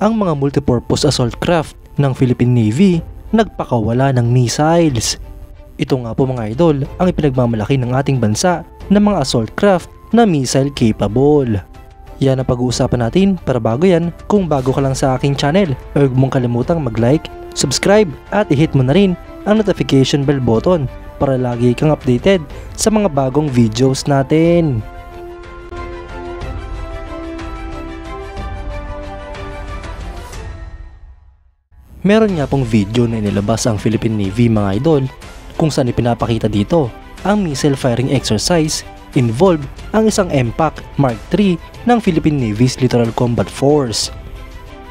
ang mga multipurpose assault craft ng Philippine Navy nagpakawala ng missiles. Ito nga po mga idol ang ipinagmamalaki ng ating bansa ng mga assault craft na missile capable. Yan ang pag-uusapan natin, pero bago yan, kung bago ka lang sa aking channel, huwag mong kalimutang mag-like, subscribe at i-hit mo na rin ang notification bell button para lagi kang updated sa mga bagong videos natin. Meron nga pong video na inilabas ang Philippine Navy mga idol kung saan ipinapakita dito ang missile firing exercise involved ang isang MPAC Mark III ng Philippine Navy's Littoral Combat Force.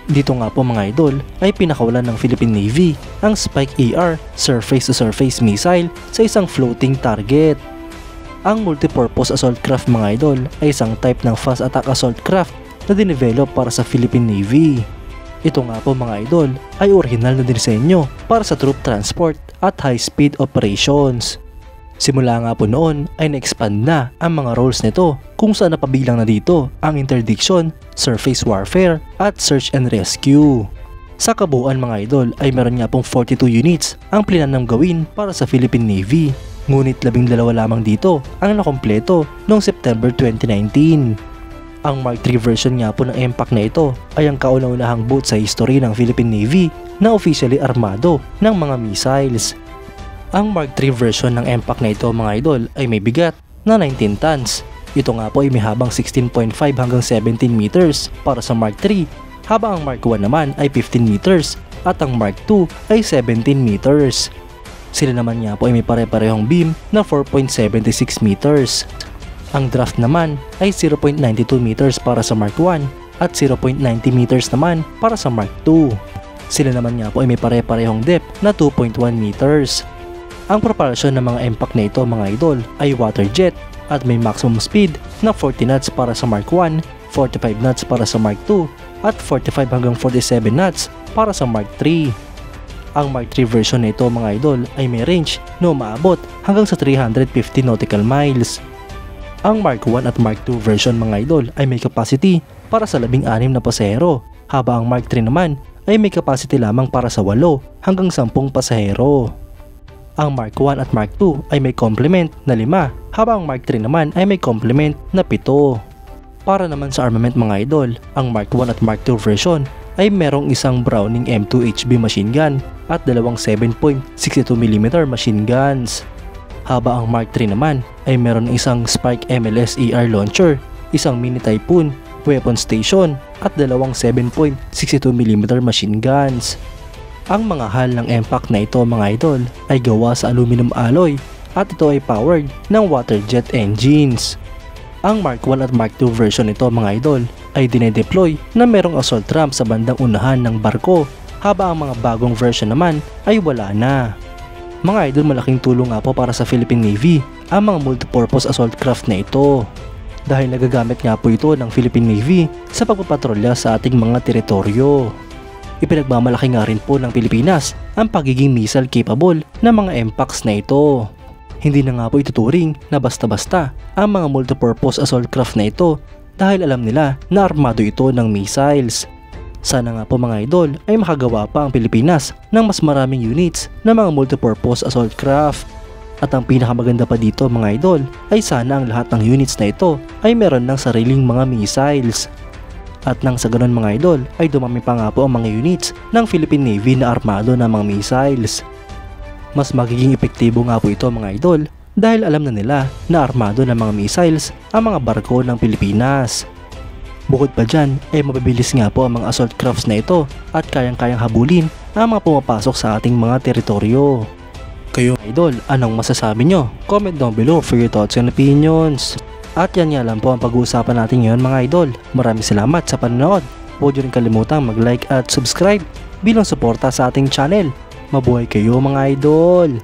Dito nga po mga idol ay pinakawalan ng Philippine Navy ang Spike AR surface-to-surface missile sa isang floating target. Ang multipurpose assault craft mga idol ay isang type ng fast attack assault craft na dinevelop para sa Philippine Navy. Ito nga po mga idol ay original na disenyo para sa troop transport at high-speed operations. Simula nga po noon ay na-expand na ang mga roles nito kung saan napabilang na dito ang interdiction, surface warfare at search and rescue. Sa kabuuan mga idol ay meron nga pong 42 units ang plinanang gawin para sa Philippine Navy, ngunit 12 lamang dito ang nakompleto noong September 2019. Ang Mark III version nga po ng MPAC na ito ay ang kauna-unahang boat sa history ng Philippine Navy na officially armado ng mga missiles. Ang Mark III version ng MPAC na ito mga idol ay may bigat na 19 tons. Ito nga po ay may habang 16.5 hanggang 17 meters para sa Mark III, habang ang Mark I naman ay 15 meters at ang Mark II ay 17 meters. Sila naman nga po ay may pare-parehong beam na 4.76 meters. Ang draft naman ay 0.92 meters para sa Mark I at 0.90 meters naman para sa Mark II. Sila naman nga po ay may pare-parehong depth na 2.1 meters. Ang propulsion ng mga MPAC na ito mga idol ay water jet at may maximum speed na 40 knots para sa Mark I, 45 knots para sa Mark II at 45 hanggang 47 knots para sa Mark III. Ang Mark III version na ito mga idol ay may range na umaabot hanggang sa 350 nautical miles. Ang Mark I at Mark II version mga idol ay may capacity para sa 16 na pasahero, habang ang Mark III naman ay may capacity lamang para sa 8 hanggang 10 pasahero. Ang Mark I at Mark II ay may complement na 5, habang ang Mark III naman ay may complement na 7. Para naman sa armament mga idol, ang Mark I at Mark II version ay merong isang Browning M2HB machine gun at dalawang 7.62mm machine guns. Habang ang Mark III naman ay meron isang Spike MLS ER launcher, isang Mini Typhoon weapon station at dalawang 7.62mm machine guns. Ang mga hull ng MPAC na ito mga idol ay gawa sa aluminum alloy at ito ay powered ng water jet engines. Ang Mark I at Mark II version nito mga idol ay dinedeploy na merong assault ramp sa bandang unahan ng barko, habang ang mga bagong version naman ay wala na. Mga idol, malaking tulong nga po para sa Philippine Navy ang mga multipurpose assault craft na ito, dahil nagagamit nga po ito ng Philippine Navy sa pagpapatrolya sa ating mga teritoryo. Ipinagmamalaki nga rin po ng Pilipinas ang pagiging missile capable ng mga MPACs na ito. Hindi na nga po ituturing na basta-basta ang mga multipurpose assault craft na ito, dahil alam nila na armado ito ng missiles. Sana nga po mga idol ay makagawa pa ang Pilipinas ng mas maraming units ng mga multipurpose assault craft. At ang pinakamaganda pa dito mga idol ay sana ang lahat ng units na ito ay meron ng sariling mga missiles. At nang sa ganun mga idol ay dumami pa nga po ang mga units ng Philippine Navy na armado ng mga missiles. Mas magiging epektibo nga po ito mga idol dahil alam na nila na armado ng mga missiles ang mga barko ng Pilipinas. Bukod pa dyan ay mabilis nga po ang mga assault crafts na ito at kayang-kayang habulin ang mga pumapasok sa ating mga teritoryo. Kayo idol, anong masasabi nyo? Comment down below for your thoughts and opinions. At yan nga lang po ang pag-uusapan natin ngayon mga idol. Maraming salamat sa panonood. Huwag nyo rin kalimutang mag-like at subscribe bilang suporta sa ating channel. Mabuhay kayo mga idol!